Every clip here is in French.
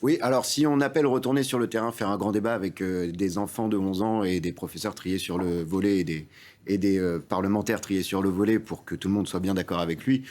Oui, alors si on appelle retourner sur le terrain, faire un grand débat avec des enfants de 11 ans et des professeurs triés sur le volet et des parlementaires triés sur le volet pour que tout le monde soit bien d'accord avec lui,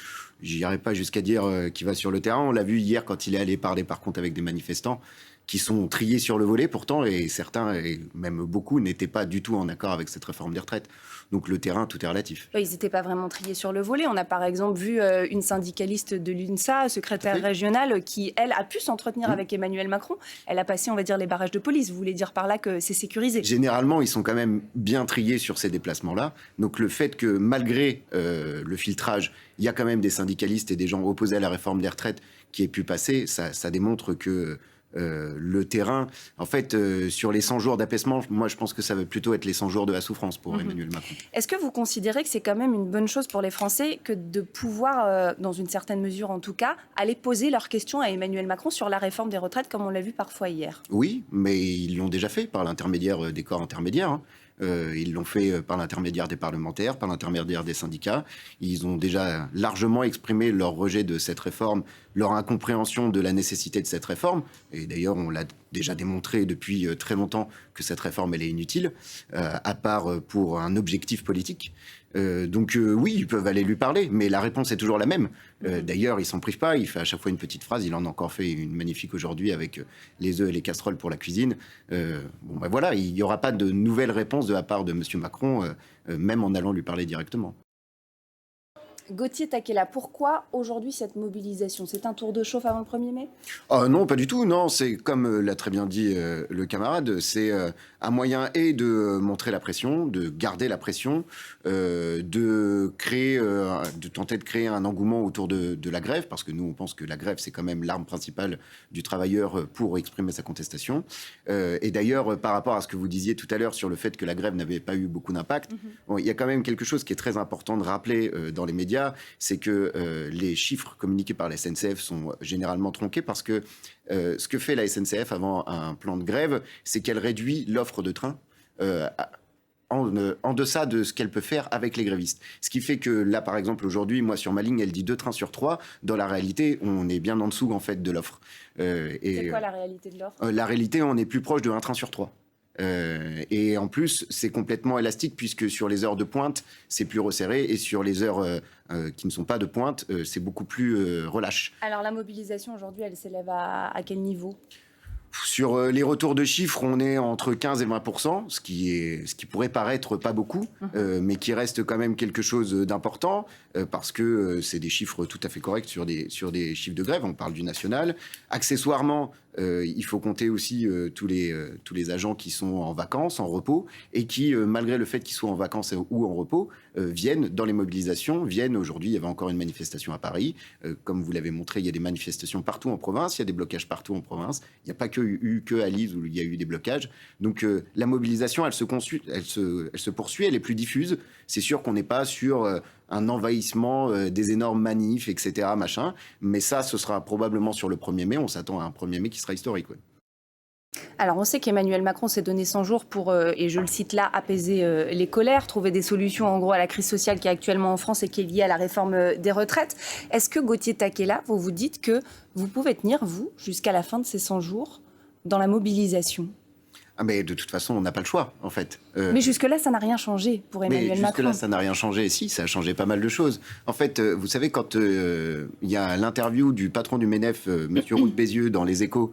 j'irai pas jusqu'à dire qu'il va sur le terrain. On l'a vu hier quand il est allé parler par contre avec des manifestants qui sont triés sur le volet pourtant, et certains, et même beaucoup, n'étaient pas du tout en accord avec cette réforme des retraites. Donc le terrain, tout est relatif. Ils n'étaient pas vraiment triés sur le volet. On a par exemple vu une syndicaliste de l'UNSA, secrétaire Oui. régionale, qui, elle, a pu s'entretenir Mmh. avec Emmanuel Macron. Elle a passé, on va dire, les barrages de police. Vous voulez dire par là que c'est sécurisé? Généralement, ils sont quand même bien triés sur ces déplacements-là. Donc le fait que malgré le filtrage, il y a quand même des syndicalistes et des gens opposés à la réforme des retraites qui aient pu passer, ça démontre que le terrain, en fait, sur les 100 jours d'apaisement, moi je pense que ça va plutôt être les 100 jours de la souffrance pour Emmanuel Macron. Est-ce que vous considérez que c'est quand même une bonne chose pour les Français que de pouvoir, dans une certaine mesure en tout cas, aller poser leurs questions à Emmanuel Macron sur la réforme des retraites, comme on l'a vu parfois hier? Oui, mais ils l'ont déjà fait par l'intermédiaire des corps intermédiaires, hein. Ils l'ont fait par l'intermédiaire des parlementaires, par l'intermédiaire des syndicats. Ils ont déjà largement exprimé leur rejet de cette réforme, leur incompréhension de la nécessité de cette réforme. Et d'ailleurs, on l'a déjà démontré depuis très longtemps que cette réforme, elle est inutile, à part pour un objectif politique. Donc oui, ils peuvent aller lui parler, mais la réponse est toujours la même. D'ailleurs, il s'en prive pas, il fait à chaque fois une petite phrase, il en a encore fait une magnifique aujourd'hui avec les œufs et les casseroles pour la cuisine. Bon ben voilà, il n'y aura pas de nouvelle réponse de la part de M. Macron, même en allant lui parler directement. Gauthier Takela, pourquoi aujourd'hui cette mobilisation? C'est un tour de chauffe avant le 1er mai? Oh, non, pas du tout. Non, c'est comme l'a très bien dit le camarade, c'est un moyen et de montrer la pression, de garder la pression, de créer, de tenter de créer un engouement autour de la grève, parce que nous on pense que la grève c'est quand même l'arme principale du travailleur pour exprimer sa contestation. Et d'ailleurs, par rapport à ce que vous disiez tout à l'heure sur le fait que la grève n'avait pas eu beaucoup d'impact, bon, il y a quand même quelque chose qui est très important de rappeler dans les médias, c'est que les chiffres communiqués par la SNCF sont généralement tronqués parce que ce que fait la SNCF avant un plan de grève, c'est qu'elle réduit l'offre de train en deçà de ce qu'elle peut faire avec les grévistes. Ce qui fait que là, par exemple, aujourd'hui, moi, sur ma ligne, elle dit 2 trains sur 3. Dans la réalité, on est bien en dessous, en fait, de l'offre. C'est quoi la réalité de l'offre? La réalité, on est plus proche de 1 train sur 3. Et en plus, c'est complètement élastique puisque sur les heures de pointe, c'est plus resserré et sur les heures qui ne sont pas de pointe, c'est beaucoup plus relâche. Alors la mobilisation aujourd'hui, elle s'élève à quel niveau? Sur les retours de chiffres, on est entre 15 et 20%, ce qui pourrait paraître pas beaucoup, mais qui reste quand même quelque chose d'important, parce que c'est des chiffres tout à fait corrects sur des chiffres de grève. On parle du national. Accessoirement, il faut compter aussi tous les agents qui sont en vacances, en repos, et qui, malgré le fait qu'ils soient en vacances ou en repos, viennent dans les mobilisations, aujourd'hui, il y avait encore une manifestation à Paris. Comme vous l'avez montré, il y a des manifestations partout en province, il y a des blocages partout en province. Il n'y a pas eu que à Lise où il y a eu des blocages. Donc la mobilisation, elle se poursuit, elle est plus diffuse. C'est sûr qu'on n'est pas sur un envahissement des énormes manifs, etc., machin. Mais ça, ce sera probablement sur le 1er mai. On s'attend à un 1er mai qui sera historique, ouais. Alors on sait qu'Emmanuel Macron s'est donné 100 jours pour, et je le cite là, apaiser les colères, trouver des solutions en gros à la crise sociale qui est actuellement en France et qui est liée à la réforme des retraites. Est-ce que Gauthier Takela, vous vous dites que vous pouvez tenir, vous, jusqu'à la fin de ces 100 jours dans la mobilisation? Ah, mais de toute façon, on n'a pas le choix, en fait. Mais jusque-là, ça n'a rien changé pour Emmanuel Macron. Mais jusque-là, ça n'a rien changé. Si, ça a changé pas mal de choses. En fait, vous savez, quand il y a l'interview du patron du MEDEF, M. Roux de Bézieux, dans Les Échos,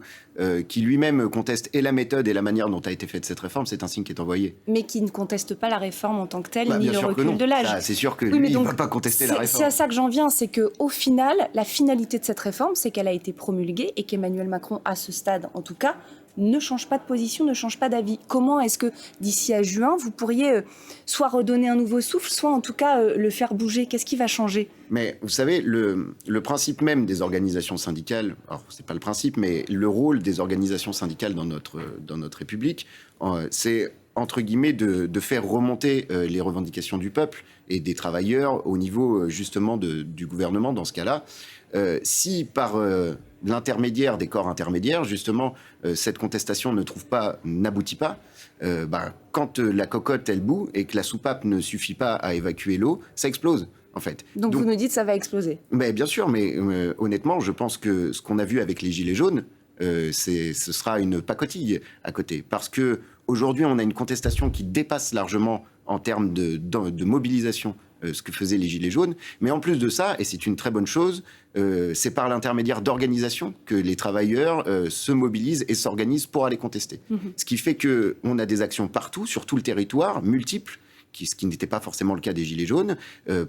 qui lui-même conteste et la méthode et la manière dont a été faite cette réforme, c'est un signe qui est envoyé. Mais qui ne conteste pas la réforme en tant que telle, ni Bien le sûr que recul non. de l'âge. C'est sûr que Oui, lui, mais il ne donc, va pas contester la réforme. C'est à ça que j'en viens, c'est qu'au final, la finalité de cette réforme, c'est qu'elle a été promulguée et qu'Emmanuel Macron, à ce stade en tout cas, ne change pas de position, ne change pas d'avis. Comment est-ce que d'ici à juin, vous pourriez soit redonner un nouveau souffle, soit en tout cas le faire bouger? Qu'est-ce qui va changer? Mais vous savez, le principe même des organisations syndicales, alors c'est pas le principe, mais le rôle des organisations syndicales dans notre République, c'est entre guillemets de faire remonter les revendications du peuple et des travailleurs au niveau justement du gouvernement dans ce cas-là. Si par l'intermédiaire des corps intermédiaires, justement, cette contestation n'aboutit pas, quand la cocotte, elle bout et que la soupape ne suffit pas à évacuer l'eau, ça explose, en fait. Donc vous nous dites que ça va exploser? Mais bien sûr, mais honnêtement, je pense que ce qu'on a vu avec les Gilets jaunes, ce sera une pacotille à côté. Parce qu'aujourd'hui, on a une contestation qui dépasse largement en termes de mobilisation ce que faisaient les Gilets jaunes. Mais en plus de ça, et c'est une très bonne chose, c'est par l'intermédiaire d'organisations que les travailleurs se mobilisent et s'organisent pour aller contester. Ce qui fait qu'on a des actions partout, sur tout le territoire, multiples, ce qui n'était pas forcément le cas des Gilets jaunes.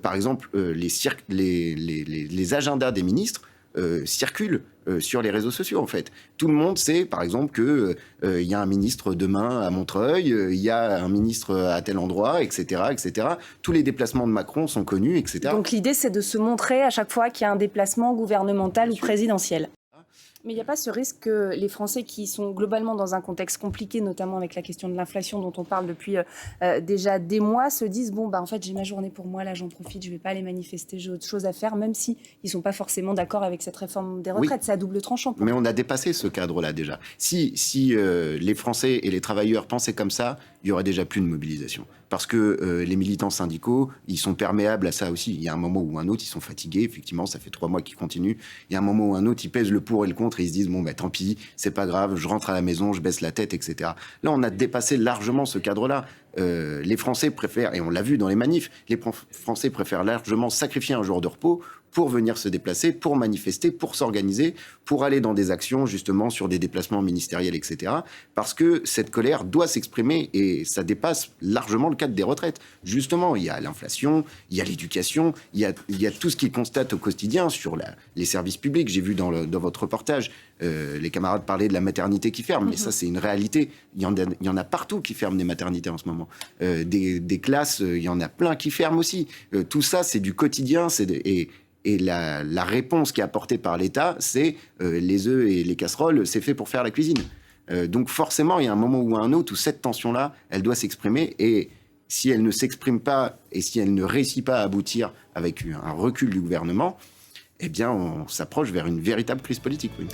Par exemple, les agendas des ministres circulent sur les réseaux sociaux, en fait. Tout le monde sait, par exemple, qu'il y a un ministre demain à Montreuil, il y a un ministre à tel endroit, etc., etc. Tous les déplacements de Macron sont connus, etc. Donc l'idée, c'est de se montrer à chaque fois qu'il y a un déplacement gouvernemental ou présidentiel. Mais il n'y a pas ce risque que les Français qui sont globalement dans un contexte compliqué, notamment avec la question de l'inflation dont on parle depuis déjà des mois, se disent bon, en fait, j'ai ma journée pour moi, là, j'en profite, je ne vais pas aller manifester, j'ai autre chose à faire, même s'ils ne sont pas forcément d'accord avec cette réforme des retraites. Oui. C'est à double tranchant. Mais on a dépassé ce cadre-là déjà. Si les Français et les travailleurs pensaient comme ça, il n'y aurait déjà plus de mobilisation. Parce que les militants syndicaux, ils sont perméables à ça aussi. Il y a un moment ou un autre, ils sont fatigués. Effectivement, ça fait 3 mois qu'ils continuent. Il y a un moment ou un autre, ils pèsent le pour et le contre et ils se disent, bon, tant pis, c'est pas grave, je rentre à la maison, je baisse la tête, etc. Là, on a dépassé largement ce cadre-là. Les Français préfèrent, et on l'a vu dans les manifs, les Français préfèrent largement sacrifier un jour de repos pour venir se déplacer, pour manifester, pour s'organiser, pour aller dans des actions justement sur des déplacements ministériels, etc. Parce que cette colère doit s'exprimer et ça dépasse largement le cadre des retraites. Justement, il y a l'inflation, il y a l'éducation, il y a tout ce qu'ils constatent au quotidien sur les services publics. J'ai vu dans votre reportage, les camarades parlaient de la maternité qui ferme, mais ça c'est une réalité. Il y en a partout qui ferment des maternités en ce moment. Des classes, il y en a plein qui ferment aussi. Tout ça c'est du quotidien, et la réponse qui est apportée par l'État, c'est les œufs et les casseroles, c'est fait pour faire la cuisine. Donc forcément, il y a un moment ou un autre où cette tension-là, elle doit s'exprimer. Et si elle ne s'exprime pas et si elle ne réussit pas à aboutir avec un recul du gouvernement, eh bien, on s'approche vers une véritable crise politique. Oui.